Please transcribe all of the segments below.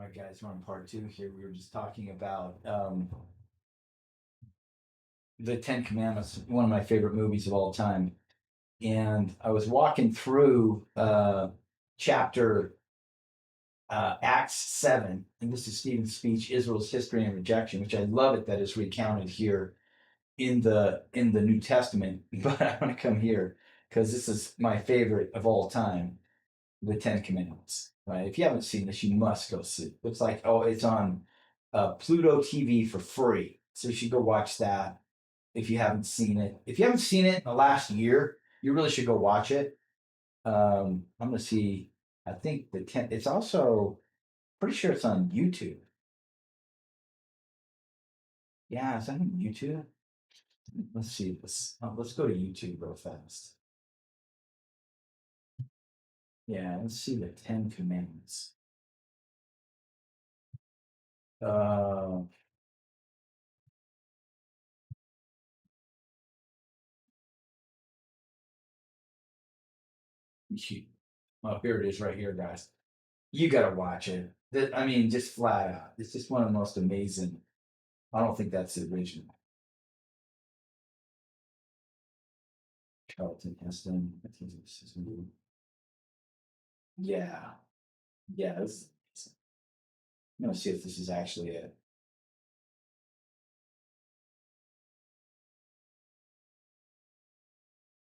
right, guys, we're on part two here. We were just talking about the Ten Commandments, one of my favorite movies of all time. And I was walking through chapter Acts 7, and this is Stephen's speech, Israel's History and Rejection, which I love it that is recounted here in the New Testament. But I want to come here because this is my favorite of all time, the Ten Commandments. Right? If you haven't seen this, you must go see. It looks like it's on Pluto TV for free, so you should go watch that if you haven't seen it. If you haven't seen it in the last year, you really should go watch it. I'm gonna see. I think the 10. It's also pretty sure it's on YouTube. Yeah, is that on YouTube? Let's see. Let's go to YouTube real fast. Yeah, let's see the Ten Commandments. Uh, oh, here it is, right here, guys. You gotta watch it. I mean, just flat out. It's just one of the most amazing. I don't think that's the original. Charlton Heston. I think this is yeah, yeah. I'm gonna see if this is actually it.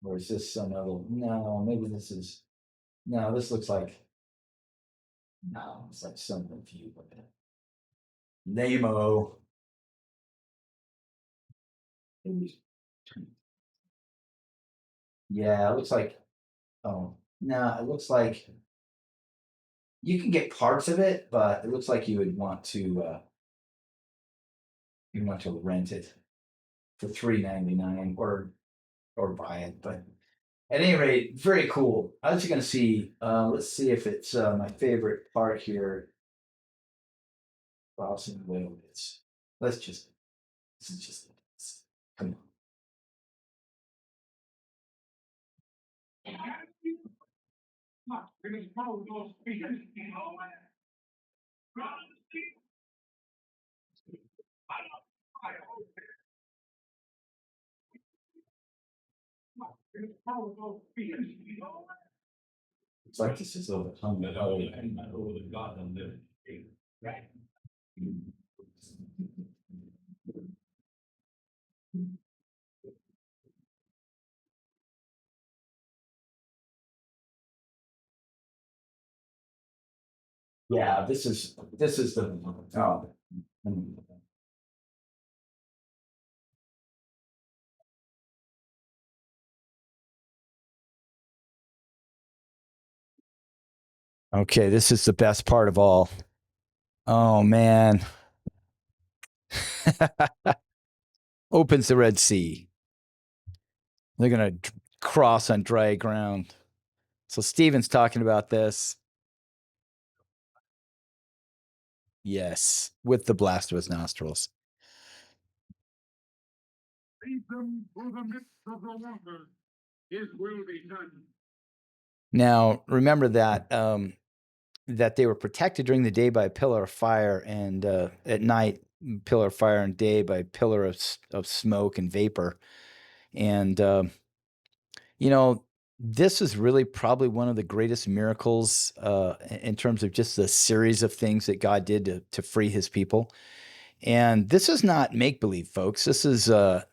Or is this some other? No, maybe this is. No, this looks like. No, it's like some review of it. Nemo. Yeah, it looks like. Oh, no, it looks like you can get parts of it, but it looks like you want to rent it for $3.99 or buy it. But at any rate, very cool. I was going to see. Let's see if it's my favorite part here. Crossing Wales. Let's just. This is just. Come on. It's like this is a yeah. This is the oh. Okay, this is the best part of all. Oh man. Opens the Red Sea. They're going to cross on dry ground. So Stephen's talking about this. Yes, with the blast of his nostrils. Lead them through the midst of the water. His will be done. Now, remember that that they were protected during the day by a pillar of fire, and at night, pillar of fire, and day by pillar of smoke and vapor. And you know, this is really probably one of the greatest miracles in terms of just the series of things that God did to free His people. And this is not make believe, folks. This is, there's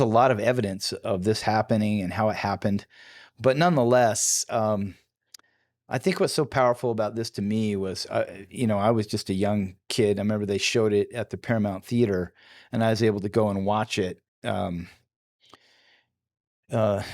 a lot of evidence of this happening and how it happened. But nonetheless, I think what's so powerful about this to me was, I was just a young kid. I remember they showed it at the Paramount Theater, and I was able to go and watch it in a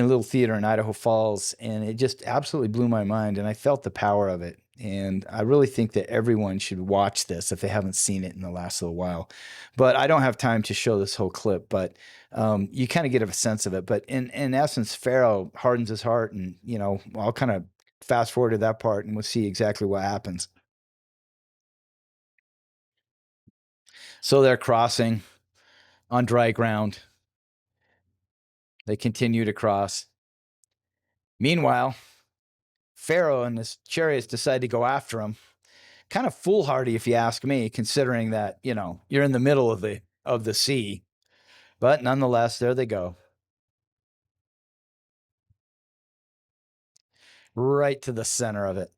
little theater in Idaho Falls, and it just absolutely blew my mind. And I felt the power of it. And I really think that everyone should watch this if they haven't seen it in the last little while. But I don't have time to show this whole clip, but you kind of get a sense of it. But in essence, Pharaoh hardens his heart, and I'll kind of fast forward to that part, and we'll see exactly what happens. So they're crossing on dry ground. They continue to cross. Meanwhile, Pharaoh and his chariots decide to go after him. kind of foolhardy, if you ask me, considering that, you're in the middle of the sea. But nonetheless, there they go. Right to the center of it.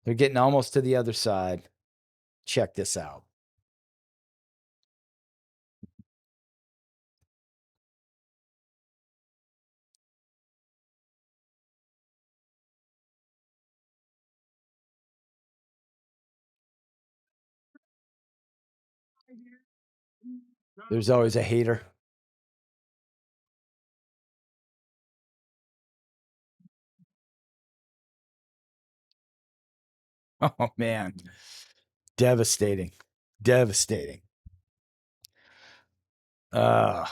They're getting almost to the other side. Check this out. There's always a hater. Oh, man. Devastating. Devastating. Yikes.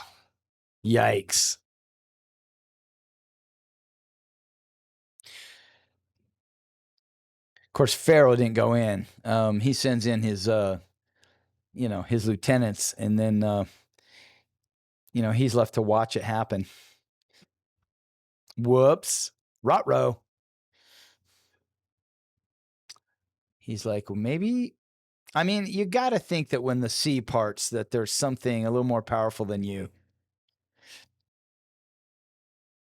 Of course, Pharaoh didn't go in. He sends in his, his lieutenants, and then, he's left to watch it happen. Whoops. Ruh-roh. He's like, well, maybe, I mean, you got to think that when the sea parts, that there's something a little more powerful than you.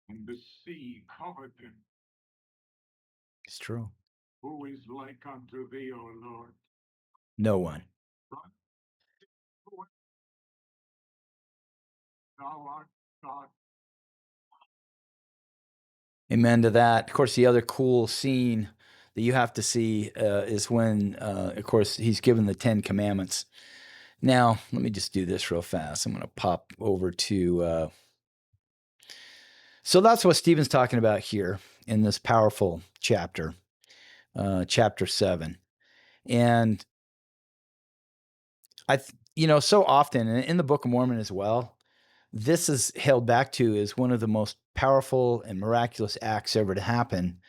And the sea covered them. It's true. Who is like unto thee, O Lord? No one. Thou art God. Amen to that. Of course, the other cool scene that you have to see is when, of course, he's given the 10 Commandments. Now, let me just do this real fast. I'm going to pop over to... So that's what Stephen's talking about here in this powerful chapter, chapter 7. And so often in the Book of Mormon as well, this is held back to as one of the most powerful and miraculous acts ever to happen.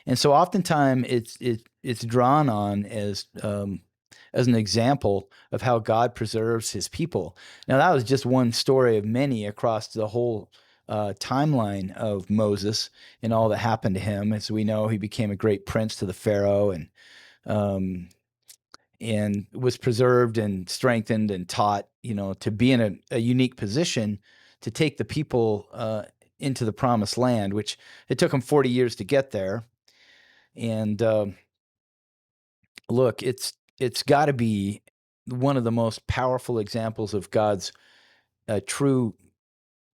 And so oftentimes it's drawn on as an example of how God preserves his people. Now, that was just one story of many across the whole timeline of Moses and all that happened to him. As we know, he became a great prince to the Pharaoh and was preserved and strengthened and taught, to be in a unique position to take the people into the promised land, which it took him 40 years to get there. And look, it's got to be one of the most powerful examples of God's true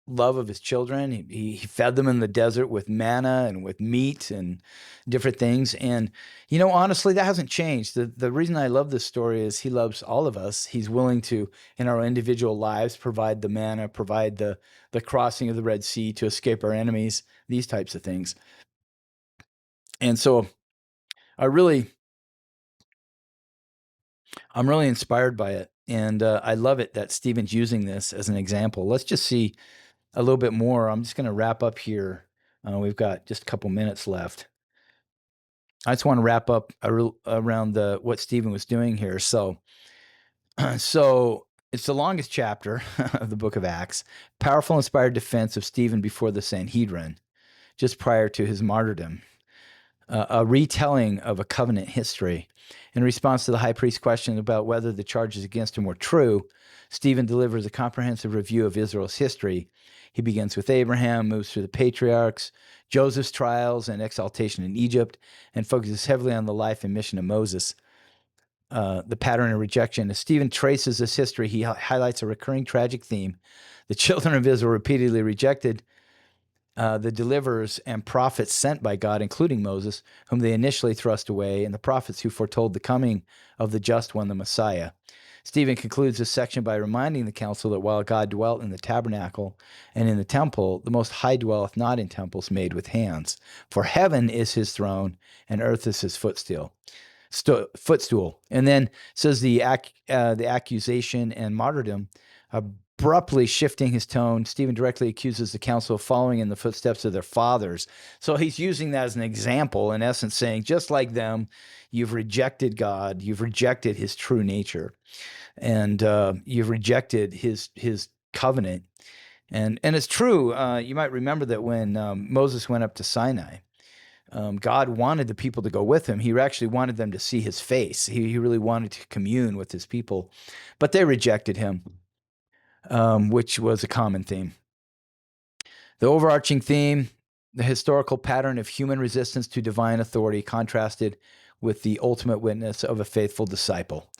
love of his children. He fed them in the desert with manna and with meat and different things. And, honestly, that hasn't changed. The reason I love this story is he loves all of us. He's willing to, in our individual lives, provide the manna, provide the crossing of the Red Sea to escape our enemies, these types of things. And so I'm really inspired by it. And I love it that Stephen's using this as an example. Let's just see a little bit more. I'm just going to wrap up here. We've got just a couple minutes left. I just want to wrap up around what Stephen was doing here. So it's the longest chapter of the book of Acts. Powerful, inspired defense of Stephen before the Sanhedrin, just prior to his martyrdom. A retelling of a covenant history. In response to the high priest's question about whether the charges against him were true, Stephen delivers a comprehensive review of Israel's history. He begins with Abraham, moves through the patriarchs, Joseph's trials and exaltation in Egypt, and focuses heavily on the life and mission of Moses. The pattern of rejection. As Stephen traces this history, he highlights a recurring tragic theme. The children of Israel repeatedly rejected the deliverers and prophets sent by God, including Moses, whom they initially thrust away, and the prophets who foretold the coming of the just one, the Messiah. Stephen concludes this section by reminding the council that while God dwelt in the tabernacle and in the temple, the Most High dwelleth not in temples made with hands. For heaven is his throne, and earth is his footstool. And then says the accusation and martyrdom. Abruptly shifting his tone, Stephen directly accuses the council of following in the footsteps of their fathers. So he's using that as an example, in essence, saying, just like them, you've rejected God, you've rejected his true nature, and you've rejected his covenant. And it's true. You might remember that when Moses went up to Sinai, God wanted the people to go with him. He actually wanted them to see his face. He really wanted to commune with his people, but they rejected him, which was a common theme. The overarching theme, the historical pattern of human resistance to divine authority, contrasted with the ultimate witness of a faithful disciple.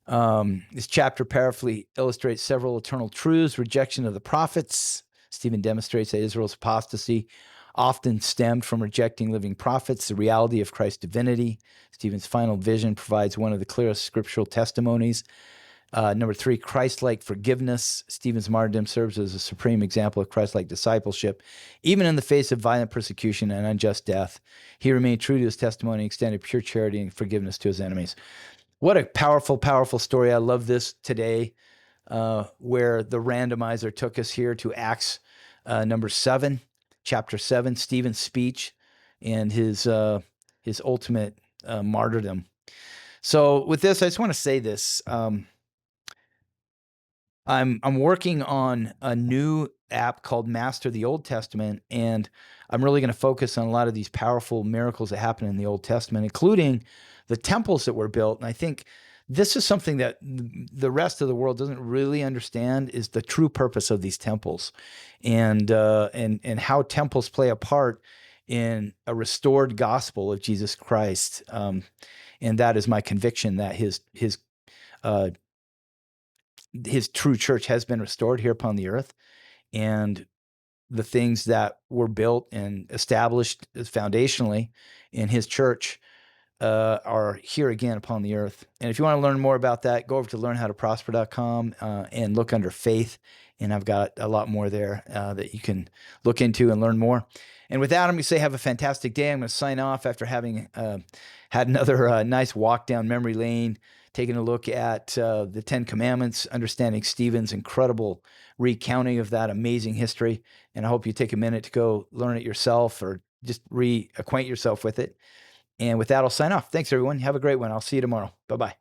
This chapter powerfully illustrates several eternal truths: rejection of the prophets. Stephen demonstrates that Israel's apostasy often stemmed from rejecting living prophets, the reality of Christ's divinity. Stephen's final vision provides one of the clearest scriptural testimonies. Number 3, Christ-like forgiveness. Stephen's martyrdom serves as a supreme example of Christ-like discipleship. Even in the face of violent persecution and unjust death, he remained true to his testimony and extended pure charity and forgiveness to his enemies. What a powerful, powerful story. I love this today, where the randomizer took us here to Acts number 7, chapter 7, Stephen's speech and his ultimate martyrdom. So with this, I just want to say this. I'm working on a new app called Master the Old Testament, and I'm really going to focus on a lot of these powerful miracles that happen in the Old Testament, including the temples that were built. And I think this is something that the rest of the world doesn't really understand, is the true purpose of these temples, and how temples play a part in a restored gospel of Jesus Christ. And that is my conviction, that his true church has been restored here upon the earth, and the things that were built and established foundationally in his church are here again upon the earth. And if you want to learn more about that, go over to learnhowtoprosper.com and look under faith. And I've got a lot more there that you can look into and learn more. And with that, I'm going to say have a fantastic day. I'm going to sign off after having had another nice walk down memory lane, taking a look at the Ten Commandments, understanding Stephen's incredible recounting of that amazing history. And I hope you take a minute to go learn it yourself, or just reacquaint yourself with it. And with that, I'll sign off. Thanks, everyone. Have a great one. I'll see you tomorrow. Bye-bye.